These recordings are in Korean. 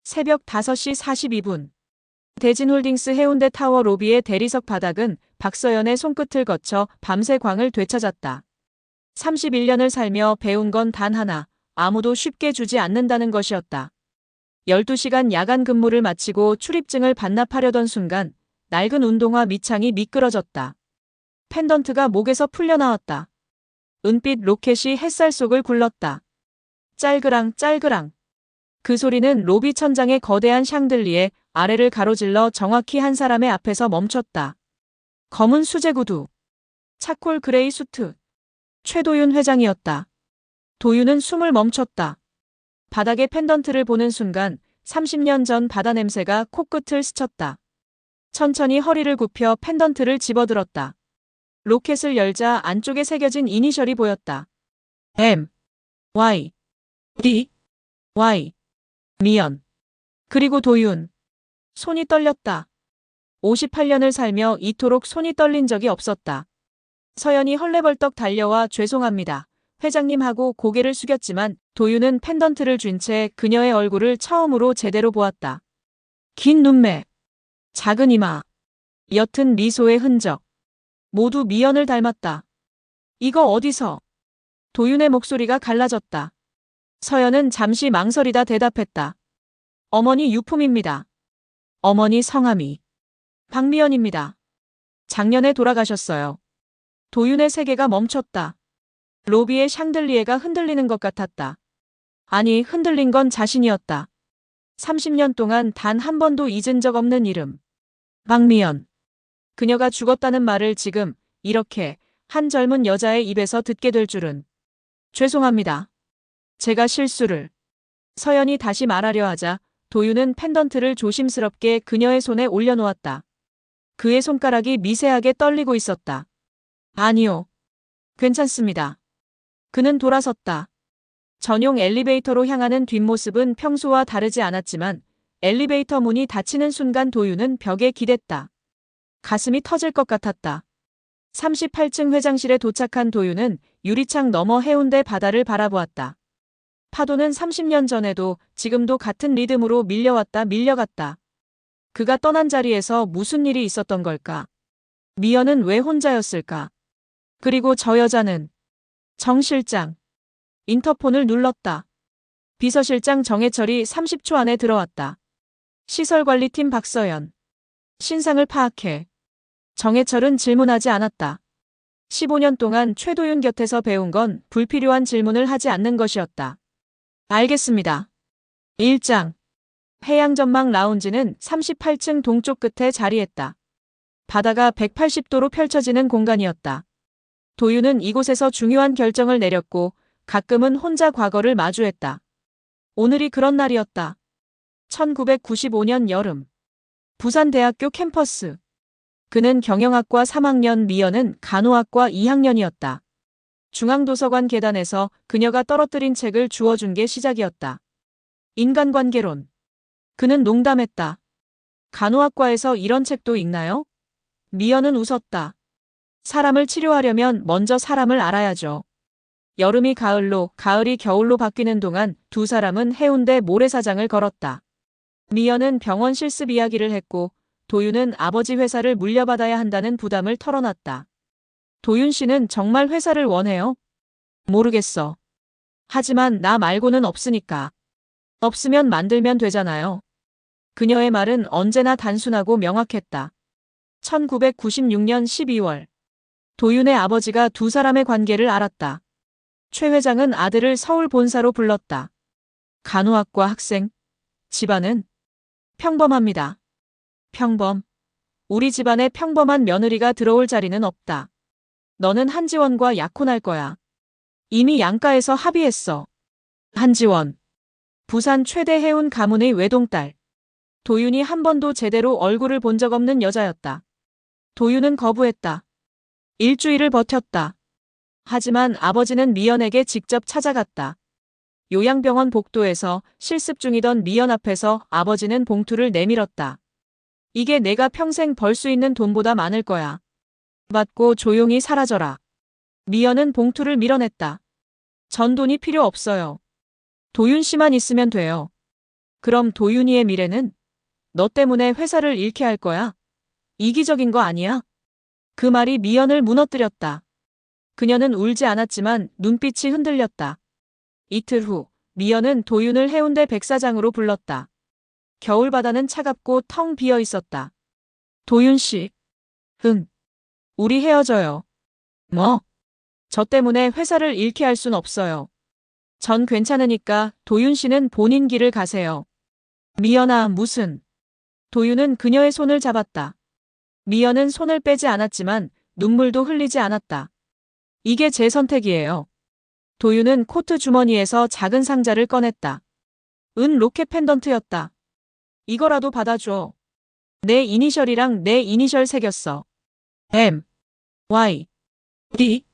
새벽 5시 42분. 대진홀딩스 해운대 타워 로비의 대리석 바닥은 박서연의 손끝을 거쳐 밤새 광을 되찾았다. 31년을 살며 배운 건 단 하나, 아무도 쉽게 주지 않는다는 것이었다. 12시간 야간 근무를 마치고 출입증을 반납하려던 순간 낡은 운동화 밑창이 미끄러졌다. 펜던트가 목에서 풀려나왔다. 은빛 로켓이 햇살 속을 굴렀다. 짤그랑 짤그랑. 그 소리는 로비 천장의 거대한 샹들리에 아래를 가로질러 정확히 한 사람의 앞에서 멈췄다. 검은 수제 구두. 차콜 그레이 수트. 최도윤 회장이었다. 도윤은 숨을 멈췄다. 바닥에 펜던트를 보는 순간 30년 전 바다 냄새가 코끝을 스쳤다. 천천히 허리를 굽혀 펜던트를 집어들었다. 로켓을 열자 안쪽에 새겨진 이니셜이 보였다. M, Y, D, Y. 미연. 그리고 도윤. 손이 떨렸다. 58년을 살며 이토록 손이 떨린 적이 없었다. 서연이 헐레벌떡 달려와 죄송합니다. 회장님 하고 고개를 숙였지만 도윤은 펜던트를 쥔 채 그녀의 얼굴을 처음으로 제대로 보았다. 긴 눈매. 작은 이마. 옅은 미소의 흔적. 모두 미연을 닮았다. 이거 어디서? 도윤의 목소리가 갈라졌다. 서연은 잠시 망설이다 대답했다. 어머니 유품입니다. 어머니 성함이 박미연입니다. 작년에 돌아가셨어요. 도윤의 세계가 멈췄다. 로비의 샹들리에가 흔들리는 것 같았다. 아니, 흔들린 건 자신이었다. 30년 동안 단 한 번도 잊은 적 없는 이름. 박미연. 그녀가 죽었다는 말을 지금 이렇게 한 젊은 여자의 입에서 듣게 될 줄은. 죄송합니다. 제가 실수를. 서연이 다시 말하려 하자 도윤은 펜던트를 조심스럽게 그녀의 손에 올려놓았다. 그의 손가락이 미세하게 떨리고 있었다. 아니요. 괜찮습니다. 그는 돌아섰다. 전용 엘리베이터로 향하는 뒷모습은 평소와 다르지 않았지만 엘리베이터 문이 닫히는 순간 도윤은 벽에 기댔다. 가슴이 터질 것 같았다. 38층 회장실에 도착한 도윤은 유리창 너머 해운대 바다를 바라보았다. 파도는 30년 전에도 지금도 같은 리듬으로 밀려왔다 밀려갔다. 그가 떠난 자리에서 무슨 일이 있었던 걸까? 미연은 왜 혼자였을까? 그리고 저 여자는? 정 실장. 인터폰을 눌렀다. 비서실장 정해철이 30초 안에 들어왔다. 시설관리팀 박서연. 신상을 파악해. 정해철은 질문하지 않았다. 15년 동안 최도윤 곁에서 배운 건 불필요한 질문을 하지 않는 것이었다. 알겠습니다. 1장. 해양전망 라운지는 38층 동쪽 끝에 자리했다. 바다가 180도로 펼쳐지는 공간이었다. 도윤은 이곳에서 중요한 결정을 내렸고 가끔은 혼자 과거를 마주했다. 오늘이 그런 날이었다. 1995년 여름. 부산대학교 캠퍼스. 그는 경영학과 3학년, 미연은 간호학과 2학년이었다. 중앙도서관 계단에서 그녀가 떨어뜨린 책을 주워준 게 시작이었다. 인간관계론. 그는 농담했다. 간호학과에서 이런 책도 읽나요? 미연은 웃었다. 사람을 치료하려면 먼저 사람을 알아야죠. 여름이 가을로, 가을이 겨울로 바뀌는 동안 두 사람은 해운대 모래사장을 걸었다. 미연은 병원 실습 이야기를 했고 도윤은 아버지 회사를 물려받아야 한다는 부담을 털어놨다. 도윤 씨는 정말 회사를 원해요? 모르겠어. 하지만 나 말고는 없으니까. 없으면 만들면 되잖아요. 그녀의 말은 언제나 단순하고 명확했다. 1996년 12월. 도윤의 아버지가 두 사람의 관계를 알았다. 최 회장은 아들을 서울 본사로 불렀다. 간호학과 학생. 집안은? 평범합니다. 평범. 우리 집안에 평범한 며느리가 들어올 자리는 없다. 너는 한지원과 약혼할 거야. 이미 양가에서 합의했어. 한지원. 부산 최대 해운 가문의 외동딸. 도윤이 한 번도 제대로 얼굴을 본 적 없는 여자였다. 도윤은 거부했다. 일주일을 버텼다. 하지만 아버지는 미연에게 직접 찾아갔다. 요양병원 복도에서 실습 중이던 미연 앞에서 아버지는 봉투를 내밀었다. 이게 내가 평생 벌 수 있는 돈보다 많을 거야. 받고 조용히 사라져라. 미연은 봉투를 밀어냈다. 전 돈이 필요 없어요. 도윤 씨만 있으면 돼요. 그럼 도윤이의 미래는? 너 때문에 회사를 잃게 할 거야. 이기적인 거 아니야? 그 말이 미연을 무너뜨렸다. 그녀는 울지 않았지만 눈빛이 흔들렸다. 이틀 후, 미연은 도윤을 해운대 백사장으로 불렀다. 겨울바다는 차갑고 텅 비어 있었다. 도윤 씨. 응. 우리 헤어져요. 뭐? 저 때문에 회사를 잃게 할 순 없어요. 전 괜찮으니까 도윤 씨는 본인 길을 가세요. 미연아, 무슨. 도윤은 그녀의 손을 잡았다. 미연은 손을 빼지 않았지만 눈물도 흘리지 않았다. 이게 제 선택이에요. 도윤은 코트 주머니에서 작은 상자를 꺼냈다. 은 로켓 펜던트였다. 이거라도 받아줘. 내 이니셜이랑 내 이니셜 새겼어. M, Y, D,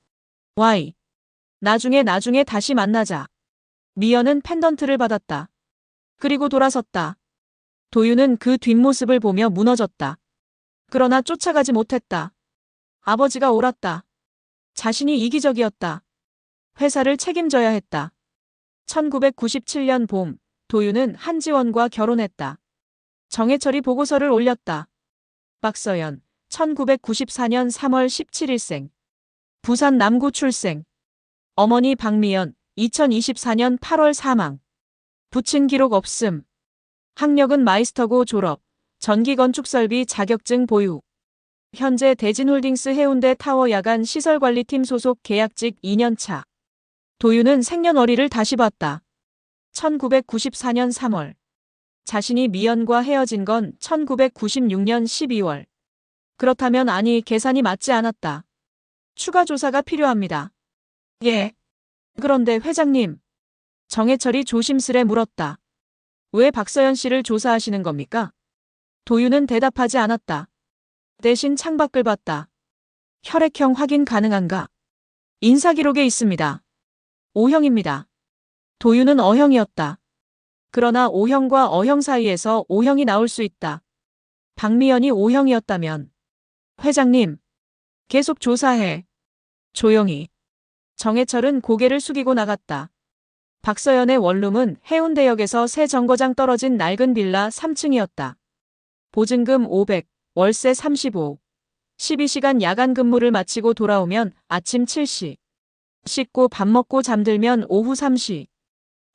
Y. 나중에 다시 만나자. 미연은 펜던트를 받았다. 그리고 돌아섰다. 도윤은 그 뒷모습을 보며 무너졌다. 그러나 쫓아가지 못했다. 아버지가 옳았다. 자신이 이기적이었다. 회사를 책임져야 했다. 1997년 봄, 도윤은 한지원과 결혼했다. 정해철이 보고서를 올렸다. 박서연, 1994년 3월 17일생. 부산 남구 출생. 어머니 박미연, 2024년 8월 사망. 부친 기록 없음. 학력은 마이스터고 졸업. 전기건축설비 자격증 보유. 현재 대진홀딩스 해운대 타워 야간 시설관리팀 소속 계약직 2년차. 도윤은 생년월일을 다시 봤다. 1994년 3월. 자신이 미연과 헤어진 건 1996년 12월. 그렇다면 아니 계산이 맞지 않았다. 추가 조사가 필요합니다. 예. 그런데 회장님. 정해철이 조심스레 물었다. 왜 박서연 씨를 조사하시는 겁니까? 도윤은 대답하지 않았다. 대신 창밖을 봤다. 혈액형 확인 가능한가? 인사기록에 있습니다. O형입니다. 도윤은 O형이었다. 그러나 O형과 O형 사이에서 O형이 나올 수 있다. 박미연이 O형이었다면. 회장님. 계속 조사해. 조용히. 정해철은 고개를 숙이고 나갔다. 박서연의 원룸은 해운대역에서 새 정거장 떨어진 낡은 빌라 3층이었다. 보증금 500, 월세 35. 12시간 야간 근무를 마치고 돌아오면 아침 7시. 씻고 밥 먹고 잠들면 오후 3시.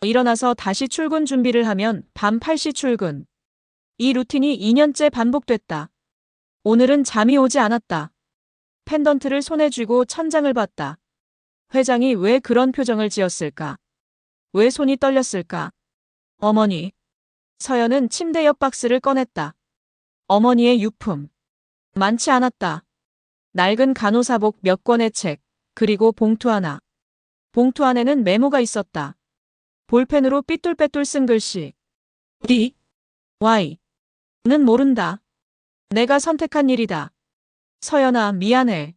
일어나서 다시 출근 준비를 하면 밤 8시 출근. 이 루틴이 2년째 반복됐다. 오늘은 잠이 오지 않았다. 펜던트를 손에 쥐고 천장을 봤다. 회장이 왜 그런 표정을 지었을까? 왜 손이 떨렸을까? 어머니. 서연은 침대 옆 박스를 꺼냈다. 어머니의 유품. 많지 않았다. 낡은 간호사복 몇 권의 책, 그리고 봉투 하나. 봉투 안에는 메모가 있었다. 볼펜으로 삐뚤빼뚤 쓴 글씨. D, Y. 는 모른다. 내가 선택한 일이다. 서연아, 미안해.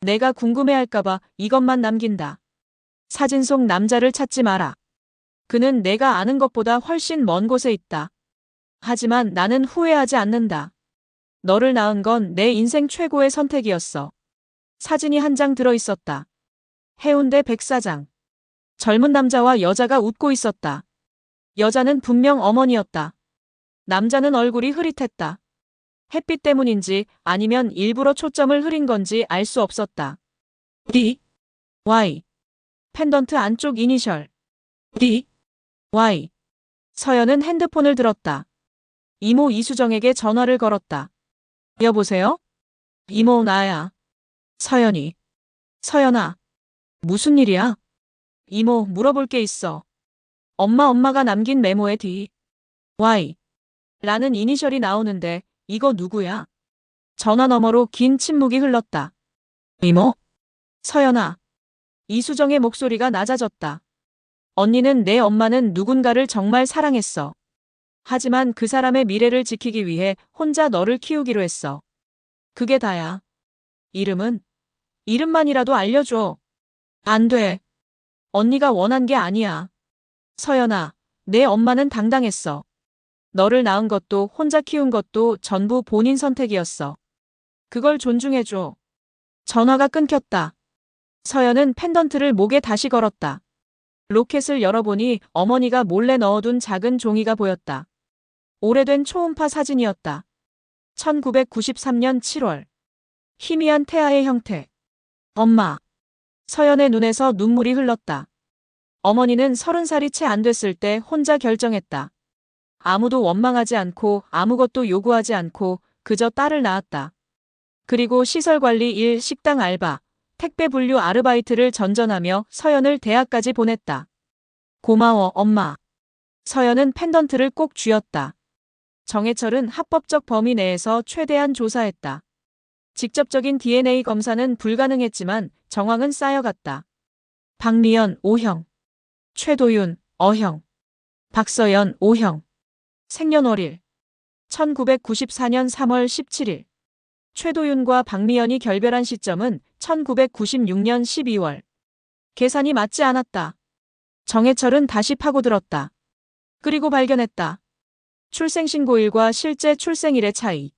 내가 궁금해할까봐 이것만 남긴다. 사진 속 남자를 찾지 마라. 그는 내가 아는 것보다 훨씬 먼 곳에 있다. 하지만 나는 후회하지 않는다. 너를 낳은 건 내 인생 최고의 선택이었어. 사진이 한 장 들어 있었다. 해운대 백사장. 젊은 남자와 여자가 웃고 있었다. 여자는 분명 어머니였다. 남자는 얼굴이 흐릿했다. 햇빛 때문인지 아니면 일부러 초점을 흐린 건지 알 수 없었다. D, Y. 펜던트 안쪽 이니셜. D, Y. 서연은 핸드폰을 들었다. 이모 이수정에게 전화를 걸었다. 여보세요? 이모 나야. 서연이. 서연아. 무슨 일이야? 이모 물어볼 게 있어. 엄마가 남긴 메모에 D, Y. 라는 이니셜이 나오는데 이거 누구야? 전화 너머로 긴 침묵이 흘렀다. 이모? 서연아. 이수정의 목소리가 낮아졌다. 언니는 내 엄마는 누군가를 정말 사랑했어. 하지만 그 사람의 미래를 지키기 위해 혼자 너를 키우기로 했어. 그게 다야. 이름은? 이름만이라도 알려줘. 안 돼. 언니가 원한 게 아니야. 서연아, 내 엄마는 당당했어. 너를 낳은 것도 혼자 키운 것도 전부 본인 선택이었어. 그걸 존중해줘. 전화가 끊겼다. 서연은 펜던트를 목에 다시 걸었다. 로켓을 열어보니 어머니가 몰래 넣어둔 작은 종이가 보였다. 오래된 초음파 사진이었다. 1993년 7월. 희미한 태아의 형태. 엄마. 서연의 눈에서 눈물이 흘렀다. 어머니는 30살이 채 안 됐을 때 혼자 결정했다. 아무도 원망하지 않고 아무것도 요구하지 않고 그저 딸을 낳았다. 그리고 시설관리 일, 식당 알바, 택배 분류 아르바이트를 전전하며 서연을 대학까지 보냈다. 고마워, 엄마. 서연은 펜던트를 꼭 쥐었다. 정해철은 합법적 범위 내에서 최대한 조사했다. 직접적인 DNA 검사는 불가능했지만 정황은 쌓여갔다. 박미연, O형. 최도윤, O형. 박서연, O형. 생년월일. 1994년 3월 17일. 최도윤과 박미연이 결별한 시점은 1996년 12월. 계산이 맞지 않았다. 정해철은 다시 파고들었다. 그리고 발견했다. 출생신고일과 실제 출생일의 차이.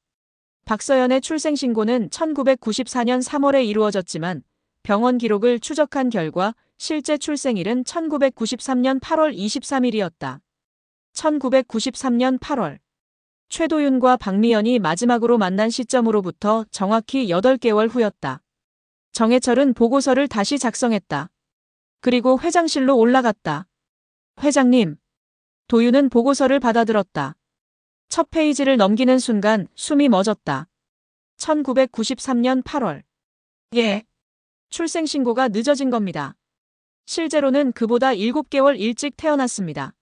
박서연의 출생신고는 1994년 3월에 이루어졌지만 병원 기록을 추적한 결과 실제 출생일은 1993년 8월 23일이었다. 1993년 8월. 최도윤과 박미연이 마지막으로 만난 시점으로부터 정확히 8개월 후였다. 정해철은 보고서를 다시 작성했다. 그리고 회장실로 올라갔다. 회장님. 도윤은 보고서를 받아들었다. 첫 페이지를 넘기는 순간 숨이 멎었다. 1993년 8월. 예. 출생신고가 늦어진 겁니다. 실제로는 그보다 7개월 일찍 태어났습니다.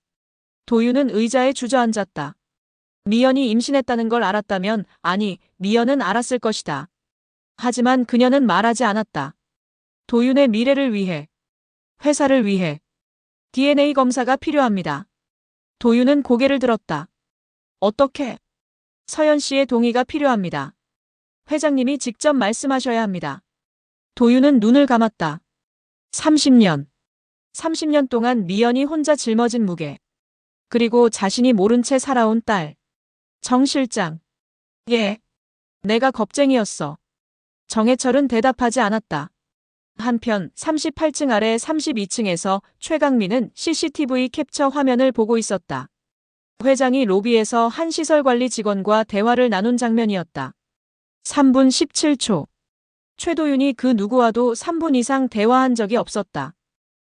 도윤은 의자에 주저앉았다. 미연이 임신했다는 걸 알았다면, 아니, 미연은 알았을 것이다. 하지만 그녀는 말하지 않았다. 도윤의 미래를 위해, 회사를 위해 DNA 검사가 필요합니다. 도윤은 고개를 들었다. 어떻게? 서연 씨의 동의가 필요합니다. 회장님이 직접 말씀하셔야 합니다. 도윤은 눈을 감았다. 30년 동안 미연이 혼자 짊어진 무게. 그리고 자신이 모른 채 살아온 딸. 정 실장. 예. 내가 겁쟁이였어. 정해철은 대답하지 않았다. 한편 38층 아래 32층에서 최강민은 CCTV 캡처 화면을 보고 있었다. 회장이 로비에서 한 시설관리 직원과 대화를 나눈 장면이었다. 3분 17초. 최도윤이 그 누구와도 3분 이상 대화한 적이 없었다.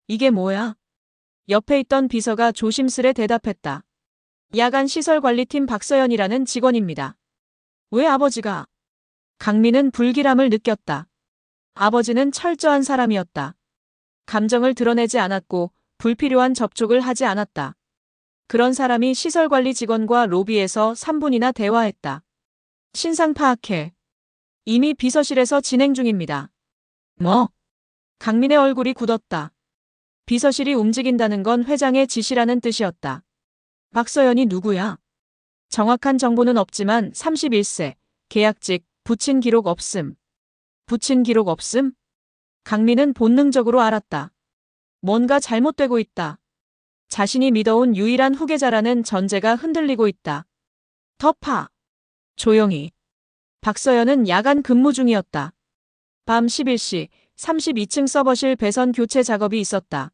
이게 뭐야? 옆에 있던 비서가 조심스레 대답했다. 야간 시설관리팀 박서연이라는 직원입니다. 왜 아버지가? 강민은 불길함을 느꼈다. 아버지는 철저한 사람이었다. 감정을 드러내지 않았고 불필요한 접촉을 하지 않았다. 그런 사람이 시설관리 직원과 로비에서 3분이나 대화했다. 신상 파악해. 이미 비서실에서 진행 중입니다. 뭐? 강민의 얼굴이 굳었다. 비서실이 움직인다는 건 회장의 지시라는 뜻이었다. 박서연이 누구야? 정확한 정보는 없지만 31세, 계약직, 부친 기록 없음. 부친 기록 없음? 강민은 본능적으로 알았다. 뭔가 잘못되고 있다. 자신이 믿어온 유일한 후계자라는 전제가 흔들리고 있다. 더 조용히. 박서연은 야간 근무 중이었다. 밤 11시 32층 서버실 배선 교체 작업이 있었다.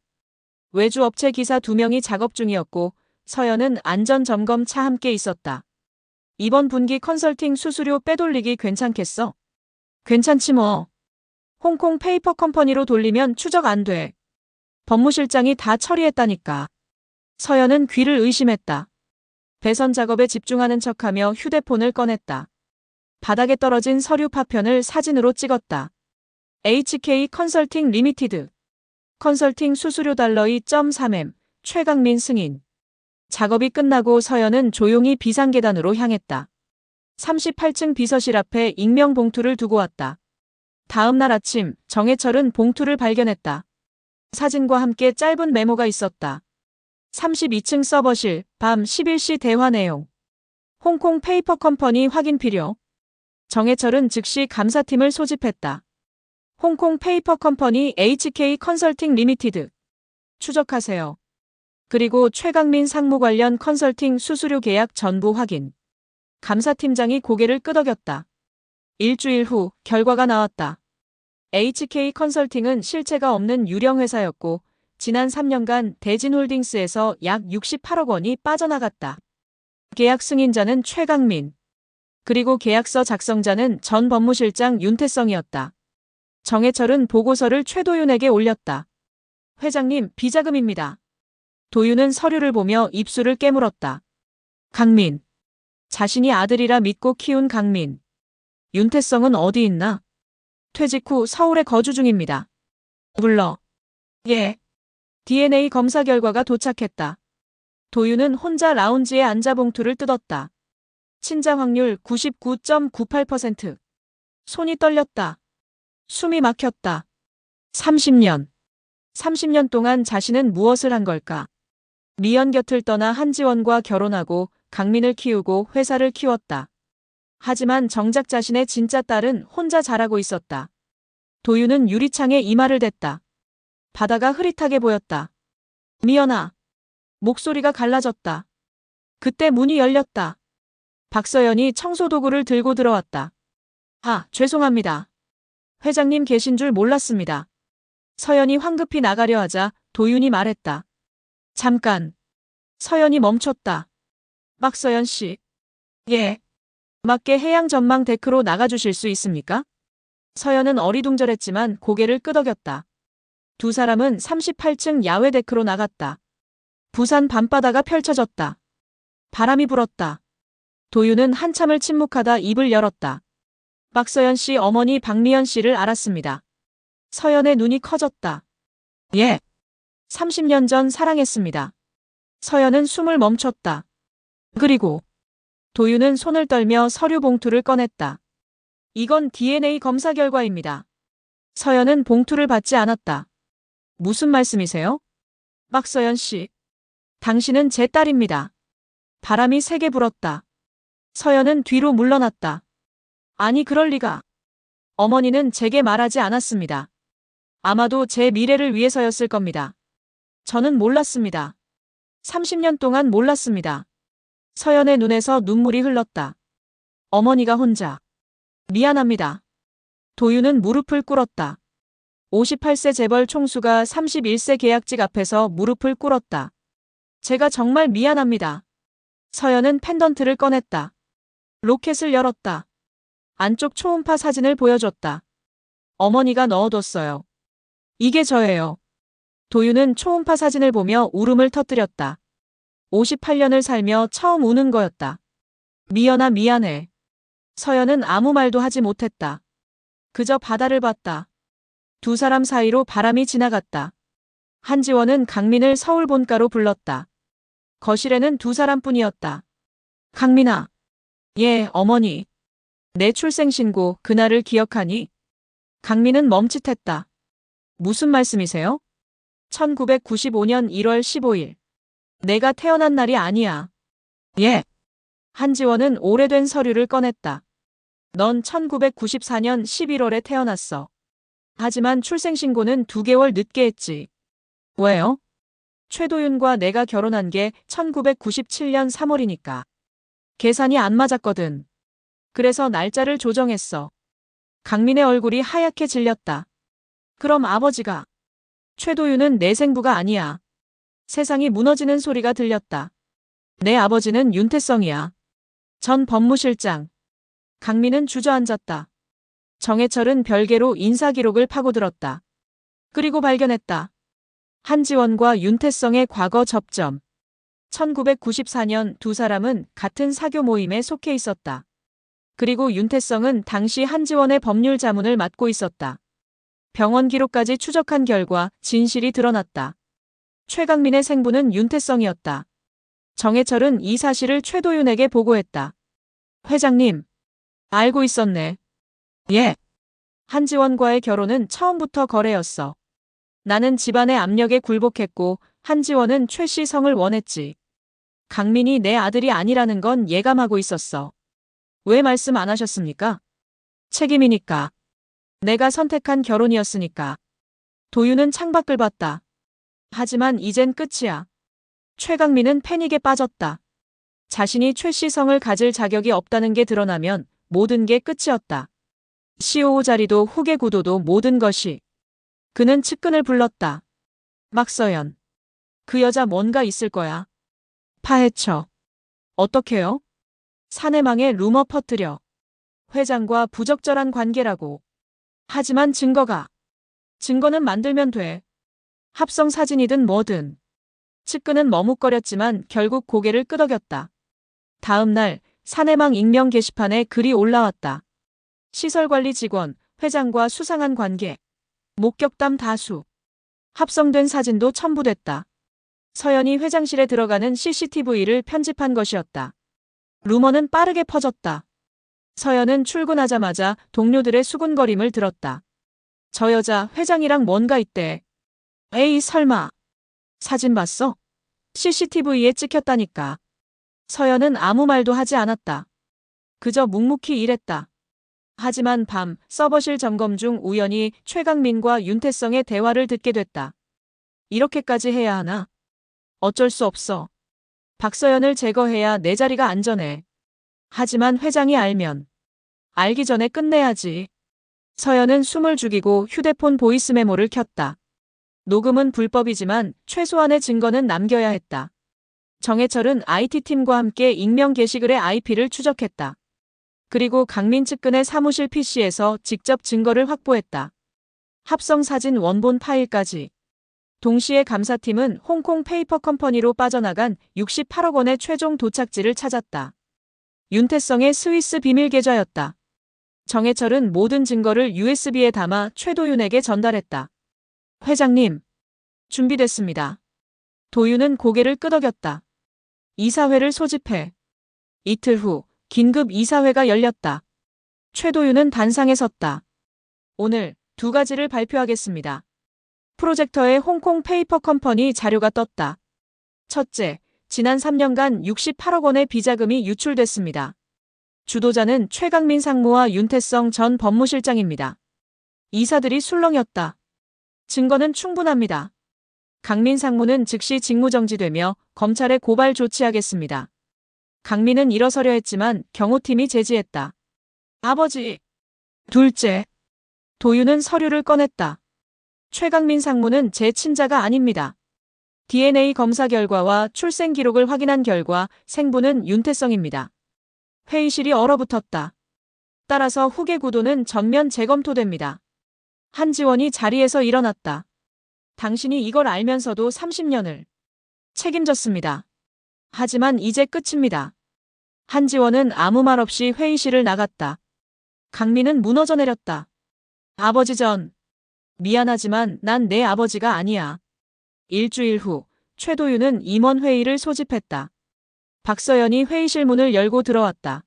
외주 업체 기사 2명이 작업 중이었고 서연은 안전점검 차 함께 있었다. 이번 분기 컨설팅 수수료 빼돌리기 괜찮겠어? 괜찮지 뭐. 홍콩 페이퍼 컴퍼니로 돌리면 추적 안 돼. 법무실장이 다 처리했다니까. 서연은 귀를 의심했다. 배선 작업에 집중하는 척하며 휴대폰을 꺼냈다. 바닥에 떨어진 서류 파편을 사진으로 찍었다. HK 컨설팅 리미티드. 컨설팅 수수료 달러 2.3M. 최강민 승인. 작업이 끝나고 서연은 조용히 비상계단으로 향했다. 38층 비서실 앞에 익명 봉투를 두고 왔다. 다음 날 아침 정해철은 봉투를 발견했다. 사진과 함께 짧은 메모가 있었다. 32층 서버실, 밤 11시 대화 내용. 홍콩 페이퍼 컴퍼니 확인 필요. 정해철은 즉시 감사팀을 소집했다. 홍콩 페이퍼 컴퍼니 HK 컨설팅 리미티드. 추적하세요. 그리고 최강민 상무 관련 컨설팅 수수료 계약 전부 확인. 감사팀장이 고개를 끄덕였다. 일주일 후 결과가 나왔다. HK 컨설팅은 실체가 없는 유령 회사였고 지난 3년간 대진홀딩스에서 약 68억 원이 빠져나갔다. 계약 승인자는 최강민. 그리고 계약서 작성자는 전 법무실장 윤태성이었다. 정해철은 보고서를 최도윤에게 올렸다. 회장님, 비자금입니다. 도윤은 서류를 보며 입술을 깨물었다. 강민. 자신이 아들이라 믿고 키운 강민. 윤태성은 어디 있나? 퇴직 후 서울에 거주 중입니다. 불러. 예. DNA 검사 결과가 도착했다. 도윤은 혼자 라운지에 앉아 봉투를 뜯었다. 친자 확률 99.98%. 손이 떨렸다. 숨이 막혔다. 30년. 30년 동안 자신은 무엇을 한 걸까? 미연 곁을 떠나 한지원과 결혼하고 강민을 키우고 회사를 키웠다. 하지만 정작 자신의 진짜 딸은 혼자 자라고 있었다. 도윤은 유리창에 이마를 댔다. 바다가 흐릿하게 보였다. 미연아. 목소리가 갈라졌다. 그때 문이 열렸다. 박서연이 청소도구를 들고 들어왔다. 아, 죄송합니다. 회장님 계신 줄 몰랐습니다. 서연이 황급히 나가려 하자 도윤이 말했다. 잠깐. 서연이 멈췄다. 박서연 씨. 예. 맞게 해양 전망 데크로 나가주실 수 있습니까? 서연은 어리둥절했지만 고개를 끄덕였다. 두 사람은 38층 야외 데크로 나갔다. 부산 밤바다가 펼쳐졌다. 바람이 불었다. 도윤은 한참을 침묵하다 입을 열었다. 박서연 씨 어머니 박미연 씨를 알았습니다. 서연의 눈이 커졌다. 예. 30년 전 사랑했습니다. 서연은 숨을 멈췄다. 그리고 도윤은 손을 떨며 서류 봉투를 꺼냈다. 이건 DNA 검사 결과입니다. 서연은 봉투를 받지 않았다. 무슨 말씀이세요? 박서연 씨. 당신은 제 딸입니다. 바람이 세게 불었다. 서연은 뒤로 물러났다. 아니 그럴 리가. 어머니는 제게 말하지 않았습니다. 아마도 제 미래를 위해서였을 겁니다. 저는 몰랐습니다. 30년 동안 몰랐습니다. 서연의 눈에서 눈물이 흘렀다. 어머니가 혼자. 미안합니다. 도윤은 무릎을 꿇었다. 58세 재벌 총수가 31세 계약직 앞에서 무릎을 꿇었다. 제가 정말 미안합니다. 서연은 펜던트를 꺼냈다. 로켓을 열었다. 안쪽 초음파 사진을 보여줬다. 어머니가 넣어뒀어요. 이게 저예요. 도윤은 초음파 사진을 보며 울음을 터뜨렸다. 58년을 살며 처음 우는 거였다. 미연아 미안해. 서연은 아무 말도 하지 못했다. 그저 바다를 봤다. 두 사람 사이로 바람이 지나갔다. 한지원은 강민을 서울 본가로 불렀다. 거실에는 두 사람뿐이었다. 강민아. 예, 어머니. 내 출생신고 그날을 기억하니? 강민은 멈칫했다. 무슨 말씀이세요? 1995년 1월 15일. 내가 태어난 날이 아니야. 예. 한지원은 오래된 서류를 꺼냈다. 넌 1994년 11월에 태어났어. 하지만 출생신고는 2개월 늦게 했지. 왜요? 최도윤과 내가 결혼한 게 1997년 3월이니까. 계산이 안 맞았거든. 그래서 날짜를 조정했어. 강민의 얼굴이 하얗게 질렸다. 그럼 아버지가. 최도윤은 내 생부가 아니야. 세상이 무너지는 소리가 들렸다. 내 아버지는 윤태성이야. 전 법무실장. 강민은 주저앉았다. 정해철은 별개로 인사기록을 파고들었다. 그리고 발견했다. 한지원과 윤태성의 과거 접점. 1994년 두 사람은 같은 사교 모임에 속해 있었다. 그리고 윤태성은 당시 한지원의 법률 자문을 맡고 있었다. 병원 기록까지 추적한 결과 진실이 드러났다. 최강민의 생부는 윤태성이었다. 정해철은 이 사실을 최도윤에게 보고했다. 회장님. 알고 있었네. 예. 한지원과의 결혼은 처음부터 거래였어. 나는 집안의 압력에 굴복했고 한지원은 최 씨 성을 원했지. 강민이 내 아들이 아니라는 건 예감하고 있었어. 왜 말씀 안 하셨습니까? 책임이니까. 내가 선택한 결혼이었으니까. 도윤은 창밖을 봤다. 하지만 이젠 끝이야. 최강민은 패닉에 빠졌다. 자신이 최 씨 성을 가질 자격이 없다는 게 드러나면 모든 게 끝이었다. COO 자리도 후계 구도도 모든 것이. 그는 측근을 불렀다. 막서연. 그 여자 뭔가 있을 거야. 파헤쳐. 어떻게요? 사내망에 루머 퍼뜨려. 회장과 부적절한 관계라고. 하지만 증거는 만들면 돼. 합성 사진이든 뭐든. 측근은 머뭇거렸지만 결국 고개를 끄덕였다. 다음 날 사내망 익명 게시판에 글이 올라왔다. 시설관리 직원, 회장과 수상한 관계. 목격담 다수. 합성된 사진도 첨부됐다. 서연이 회장실에 들어가는 CCTV를 편집한 것이었다. 루머는 빠르게 퍼졌다. 서연은 출근하자마자 동료들의 수군거림을 들었다. 저 여자 회장이랑 뭔가 있대. 에이 설마. 사진 봤어? CCTV에 찍혔다니까. 서연은 아무 말도 하지 않았다. 그저 묵묵히 일했다. 하지만 밤 서버실 점검 중 우연히 최강민과 윤태성의 대화를 듣게 됐다. 이렇게까지 해야 하나? 어쩔 수 없어. 박서연을 제거해야 내 자리가 안전해. 하지만 회장이 알기 전에 끝내야지. 서연은 숨을 죽이고 휴대폰 보이스 메모를 켰다. 녹음은 불법이지만 최소한의 증거는 남겨야 했다. 정해철은 IT팀과 함께 익명 게시글의 IP를 추적했다. 그리고 강민 측근의 사무실 PC에서 직접 증거를 확보했다. 합성 사진 원본 파일까지. 동시에 감사팀은 홍콩 페이퍼 컴퍼니로 빠져나간 68억 원의 최종 도착지를 찾았다. 윤태성의 스위스 비밀 계좌였다. 정해철은 모든 증거를 USB에 담아 최도윤에게 전달했다. 회장님, 준비됐습니다. 도윤은 고개를 끄덕였다. 이사회를 소집해. 이틀 후 긴급 이사회가 열렸다. 최도윤은 단상에 섰다. 오늘 두 가지를 발표하겠습니다. 프로젝터에 홍콩 페이퍼 컴퍼니 자료가 떴다. 첫째, 지난 3년간 68억 원의 비자금이 유출됐습니다. 주도자는 최강민 상무와 윤태성 전 법무실장입니다. 이사들이 술렁였다. 증거는 충분합니다. 강민 상무는 즉시 직무정지되며 검찰에 고발 조치하겠습니다. 강민은 일어서려 했지만 경호팀이 제지했다. 아버지. 둘째. 도윤은 서류를 꺼냈다. 최강민 상무는 제 친자가 아닙니다. DNA 검사 결과와 출생 기록을 확인한 결과 생부는 윤태성입니다. 회의실이 얼어붙었다. 따라서 후계 구도는 전면 재검토됩니다. 한지원이 자리에서 일어났다. 당신이 이걸 알면서도 30년을 책임졌습니다. 하지만 이제 끝입니다. 한지원은 아무 말 없이 회의실을 나갔다. 강민은 무너져 내렸다. 아버지 미안하지만 난 내 아버지가 아니야. 일주일 후 최도윤은 임원회의를 소집했다. 박서연이 회의실 문을 열고 들어왔다.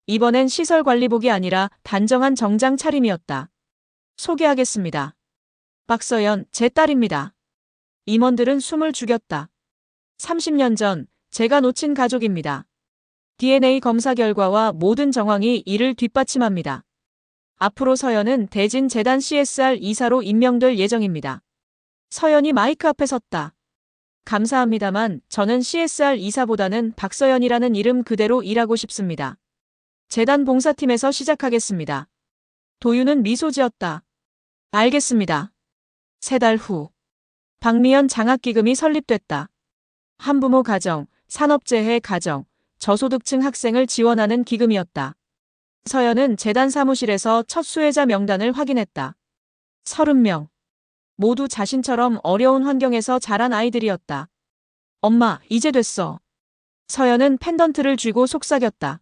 이번엔 시설관리복이 아니라 단정한 정장 차림이었다. 소개하겠습니다. 박서연, 제 딸입니다. 임원들은 숨을 죽였다. 30년 전 제가 놓친 가족입니다. DNA 검사 결과와 모든 정황이 이를 뒷받침합니다. 앞으로 서연은 대진 재단 CSR 이사로 임명될 예정입니다. 서연이 마이크 앞에 섰다. 감사합니다만 저는 CSR 이사보다는 박서연이라는 이름 그대로 일하고 싶습니다. 재단 봉사팀에서 시작하겠습니다. 도윤은 미소 지었다. 알겠습니다. 3달 후 박미연 장학기금이 설립됐다. 한부모 가정, 산업재해 가정, 저소득층 학생을 지원하는 기금이었다. 서연은 재단 사무실에서 첫 수혜자 명단을 확인했다. 30명. 모두 자신처럼 어려운 환경에서 자란 아이들이었다. 엄마, 이제 됐어. 서연은 펜던트를 쥐고 속삭였다.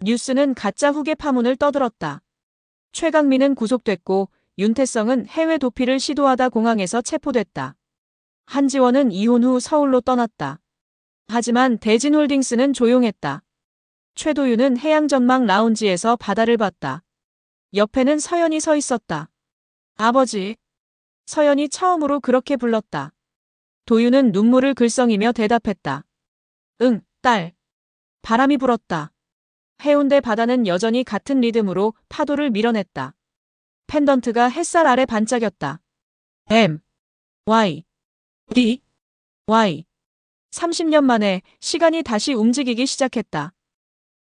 뉴스는 가짜 후계 파문을 떠들었다. 최강민은 구속됐고 윤태성은 해외 도피를 시도하다 공항에서 체포됐다. 한지원은 이혼 후 서울로 떠났다. 하지만 대진홀딩스는 조용했다. 최도윤은 해양전망 라운지에서 바다를 봤다. 옆에는 서연이 서 있었다. 아버지. 서연이 처음으로 그렇게 불렀다. 도윤은 눈물을 글썽이며 대답했다. 응, 딸. 바람이 불었다. 해운대 바다는 여전히 같은 리듬으로 파도를 밀어냈다. 펜던트가 햇살 아래 반짝였다. M, Y, D, Y. 30년 만에 시간이 다시 움직이기 시작했다.